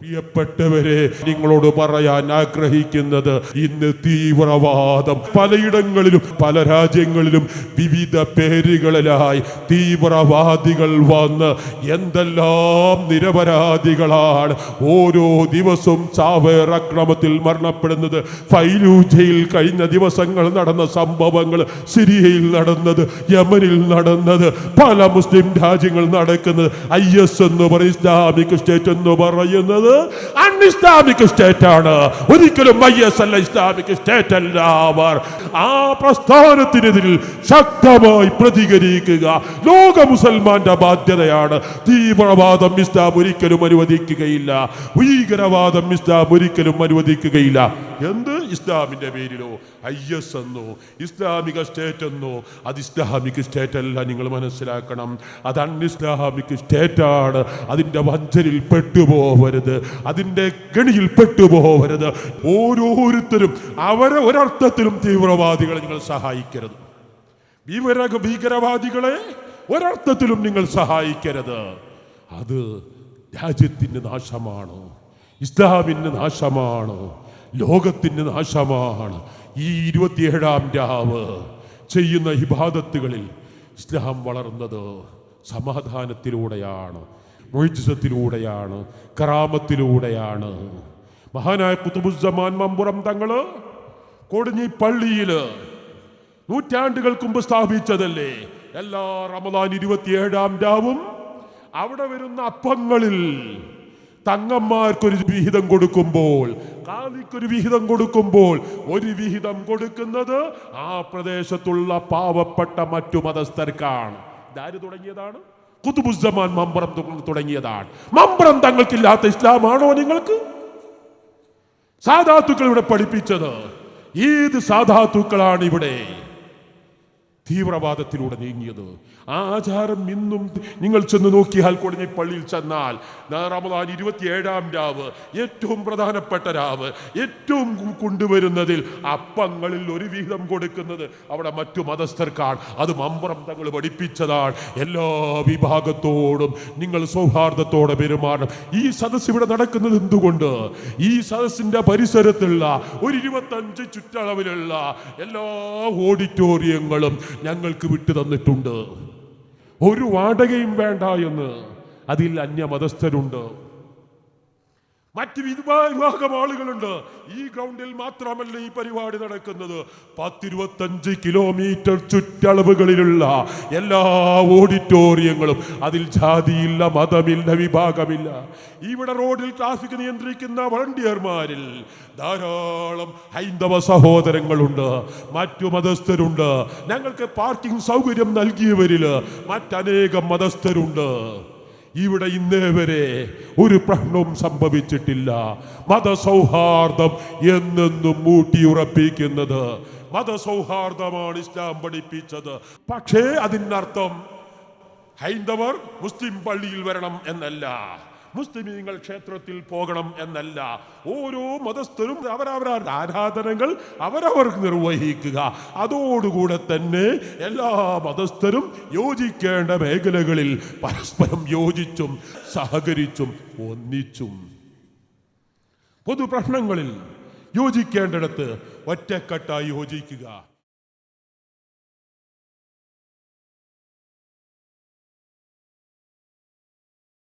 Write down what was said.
പ്രിയപ്പെട്ടവരെ, നിങ്ങളോട് പറയാൻ ആഗ്രഹിക്കുന്നത്, ഇന്ന് തീവ്രവാദം പലയിടങ്ങളിലും പല രാജ്യങ്ങളിലും വിവിധ പേരുകളിലായി തീവ്രവാദികൾ വന്ന് എന്തെല്ലാം നിരപരാധികളാണ് ഓരോ ദിവസവും ചാവേർ അക്രമത്തിൽ മരണപ്പെടുന്നത്. ഫൈലൂജയിൽ കഴിഞ്ഞ ദിവസങ്ങൾ നടന്ന സംഭവങ്ങൾ, സിറിയയിൽ നടന്നത്, യമനിൽ നടന്നത്, പല മുസ്ലിം രാജ്യങ്ങൾ നടക്കുന്നത്, IS എന്ന് പറയും, ഇസ്ലാമിക് സ്റ്റേറ്റ് എന്ന് പറയുന്നത് അൺഇസ്ലാമിക് സ്റ്റേറ്റ് ആണ്. ഒരിക്കലും IS അല്ല, ഇസ്ലാമിക് സ്റ്റേറ്റ് അല്ല. അവർ ആ പ്രസ്ഥാനത്തിനെതിരിൽ ശക്തമായി പ്രതികരിക്കുക ലോക മുസൽമാന്റെ ബാധ്യതയാണ്. തീവ്രവാദം ഇസ്ലാം ഒരിക്കലും അനുവദിക്കുകയില്ല. ഭീകരവാദം ഇസ്ലാം ഒരിക്കലും അനുവദിക്കുകയില്ല. എന്ത് ഇസ്ലാമിന്റെ പേരിലോ IS എന്നോ ഇസ്ലാമിക സ്റ്റേറ്റ് എന്നോ, അത് ഇസ്ലാമിക് സ്റ്റേറ്റ് അല്ല. നിങ്ങൾ മനസ്സിലാക്കണം, അത് അൺഇസ്ലാമിക് സ്റ്റേറ്റ് ആണ്. അതിൻ്റെ വഞ്ചനയിൽ പെട്ടുപോകരുത്, അതിൻ്റെ ഗണിയിൽ പെട്ടുപോകരുത്. ഓരോരുത്തരും അവരെ ഒരർത്ഥത്തിലും തീവ്രവാദികളെ നിങ്ങൾ സഹായിക്കരുത്. ഭീകരവാദികളെ ഒരർത്ഥത്തിലും നിങ്ങൾ സഹായിക്കരുത്. അത് രാജ്യത്തിന് നാശമാണ്, ഇസ്ലാമിന് നാശമാണ്, ലോകത്തിന് നാശമാണ്. ഈ 27-ാം രാവ് ചെയ്യുന്ന ഇബാദത്തുകളിൽ ഇസ്ലാം വളർന്നത് സമാധാനത്തിലൂടെയാണ്, മുഅ്ജിസത്തിലൂടെയാണ്, കറാമത്തിലൂടെയാണ്. മഹാനായ ഖുതുബുസ്സമാൻ മമ്പുറം തങ്ങള് കൊടിഞ്ഞി പള്ളിയിൽ നൂറ്റാണ്ടുകൾക്ക് മുമ്പ് സ്ഥാപിച്ചതല്ലേ. എല്ലാ റമദാൻ 27-ാം രാവും അവിടെ വരുന്ന അപ്പങ്ങളിൽ തങ്ങന്മാർക്കൊരു വിഹിതം കൊടുക്കുമ്പോൾ, കാലിക്കൊരു വിഹിതം കൊടുക്കുമ്പോൾ, ഒരു വിഹിതം കൊടുക്കുന്നത് ആ പ്രദേശത്തുള്ള പാവപ്പെട്ട മറ്റു മതസ്ഥർക്കാണ്. ഇതാര് തുടങ്ങിയതാണ്? ഖുതുബുസ്സമാൻ മമ്പുറം തുടങ്ങിയതാണ്. മമ്പുറം തങ്ങൾക്കില്ലാത്ത ഇസ്ലാമാണോ നിങ്ങൾക്ക്? സാദാത്തുക്കൾ ഇവിടെ പഠിപ്പിച്ചത്. ഏത് സാദാത്തുക്കളാണ് ഇവിടെ തീവ്രവാദത്തിലൂടെ നീങ്ങിയത്? ആ ആചാരം ഇന്നും നിങ്ങൾ ചെന്ന് നോക്കിയാൽ, കൊടിഞ്ഞി പള്ളിയിൽ ചെന്നാൽ റമദാൻ 27-ാം രാവ്, ഏറ്റവും പ്രധാനപ്പെട്ട രാവ്, ഏറ്റവും കൊണ്ടുവരുന്നതിൽ അപ്പങ്ങളിൽ ഒരു വിഹിതം കൊടുക്കുന്നത് അവിടെ മറ്റു മതസ്ഥർക്കാണ്. അത് മമ്പുറം തങ്ങൾ പഠിപ്പിച്ചതാണ്. എല്ലാ വിഭാഗത്തോടും നിങ്ങൾ സൗഹാർദ്ദത്തോടെ പെരുമാറണം. ഈ സദസ്സ് ഇവിടെ നടക്കുന്നത് എന്തുകൊണ്ട്? ഈ സദസ്സിന്റെ പരിസരത്തുള്ള ഒരു 25 ചുറ്റളവിലുള്ള എല്ലാ ഓഡിറ്റോറിയങ്ങളും ഞങ്ങൾക്ക് വിട്ടു തന്നിട്ടുണ്ട്. ഒരു വാടകയും വേണ്ട എന്ന്. അതിൽ അന്യമതസ്ഥരുണ്ട്, മറ്റ് വിഭാഗം ആളുകളുണ്ട്. ഈ ഗ്രൗണ്ടിൽ മാത്രമല്ല ഈ പരിപാടി നടക്കുന്നത്. 10-25 കിലോമീറ്റർ ചുറ്റളവുകളിലുള്ള എല്ലാ ഓഡിറ്റോറിയങ്ങളും, അതിൽ ജാതിയില്ല, മതമില്ല, വിഭാഗമില്ല. ഇവിടെ റോഡിൽ ട്രാഫിക് നിയന്ത്രിക്കുന്ന വളണ്ടിയർമാരിൽ ധാരാളം ഹൈന്ദവ സഹോദരങ്ങളുണ്ട്, മറ്റു മതസ്ഥരുണ്ട്. ഞങ്ങൾക്ക് പാർക്കിംഗ് സൗകര്യം നൽകിയവരിൽ മറ്റനേകം മതസ്ഥരുണ്ട്. ഇവിടെ ഇന്നേ വരെ ഒരു പ്രശ്നവും സംഭവിച്ചിട്ടില്ല. മതസൗഹാർദ്ദം എന്നെന്നും മൂട്ടിയുറപ്പിക്കുന്നത് മതസൗഹാർദ്ദമാണ് ഇസ്ലാം പഠിപ്പിച്ചത്. പക്ഷേ അതിനർത്ഥം ഹൈന്ദവർ മുസ്ലിം പള്ളിയിൽ വരണം എന്നല്ല, മുസ്ലിമീങ്ങൾ ക്ഷേത്രത്തിൽ പോകണം എന്നല്ല. ഓരോ മതസ്ഥരും അവരവരുടെ ആരാധനകൾ അവരവർക്ക് നിർവഹിക്കുക. അതോടുകൂടെ തന്നെ എല്ലാ മതസ്ഥരും യോജിക്കേണ്ട മേഖലകളിൽ പരസ്പരം യോജിച്ചും സഹകരിച്ചും ഒന്നിച്ചും, പൊതു പ്രശ്നങ്ങളിൽ യോജിക്കേണ്ടിടത്ത് ഒറ്റക്കെട്ടായി യോജിക്കുക.